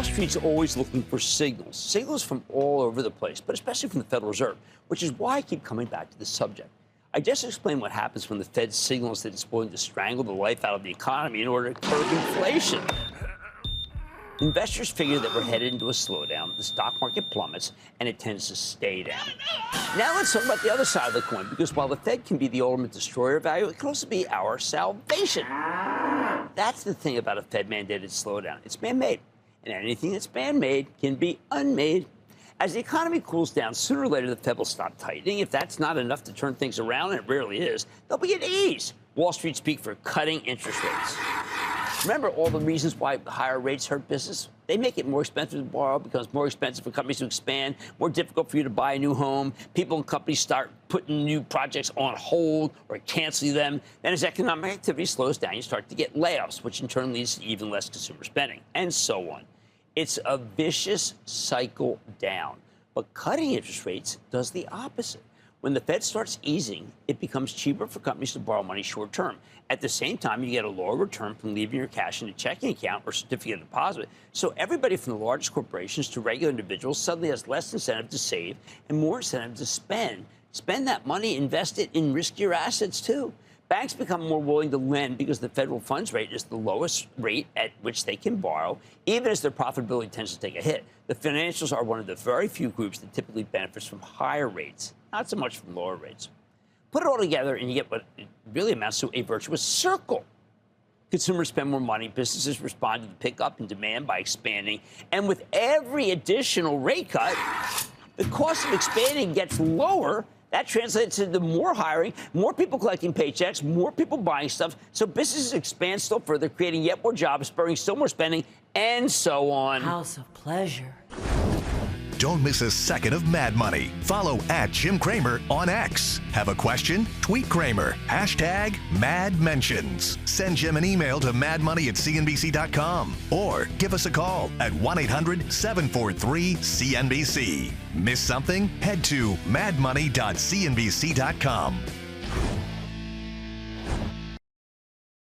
Wall Street's always looking for signals from all over the place, but especially from the Federal Reserve, which is why I keep coming back to this subject. I just explained what happens when the Fed signals that it's willing to strangle the life out of the economy in order to curb inflation. Investors figure that we're headed into a slowdown, the stock market plummets, and it tends to stay down. Now let's talk about the other side of the coin, because while the Fed can be the ultimate destroyer of value, it can also be our salvation. That's the thing about a Fed-mandated slowdown. It's man-made, and anything that's man-made can be unmade. As the economy cools down, sooner or later the Fed will stop tightening. If that's not enough to turn things around, and it rarely is, they'll be at ease. Wall Street speak for cutting interest rates. Remember all the reasons why higher rates hurt business? They make it more expensive to borrow, becomes more expensive for companies to expand, more difficult for you to buy a new home. People and companies start putting new projects on hold or canceling them. Then as economic activity slows down, you start to get layoffs, which in turn leads to even less consumer spending, and so on. It's a vicious cycle down. But cutting interest rates does the opposite. When the Fed starts easing, it becomes cheaper for companies to borrow money short term. At the same time, you get a lower return from leaving your cash in a checking account or certificate of deposit. So everybody from the largest corporations to regular individuals suddenly has less incentive to save and more incentive to spend. Spend that money, invest it in riskier assets, too. Banks become more willing to lend because the federal funds rate is the lowest rate at which they can borrow, even as their profitability tends to take a hit. The financials are one of the very few groups that typically benefits from higher rates, not so much from lower rates. Put it all together and you get what it really amounts to, a virtuous circle. Consumers spend more money, businesses respond to the pickup in demand by expanding, and with every additional rate cut, the cost of expanding gets lower. That translates into more hiring, more people collecting paychecks, more people buying stuff. So businesses expand still further, creating yet more jobs, spurring still more spending, and so on. House of pleasure. Don't miss a second of Mad Money. Follow @Jim Cramer on X. Have a question? Tweet Cramer. #MadMentions. Send Jim an email to madmoney@cnbc.com or give us a call at 1-800-743-CNBC. Miss something? Head to madmoney.cnbc.com.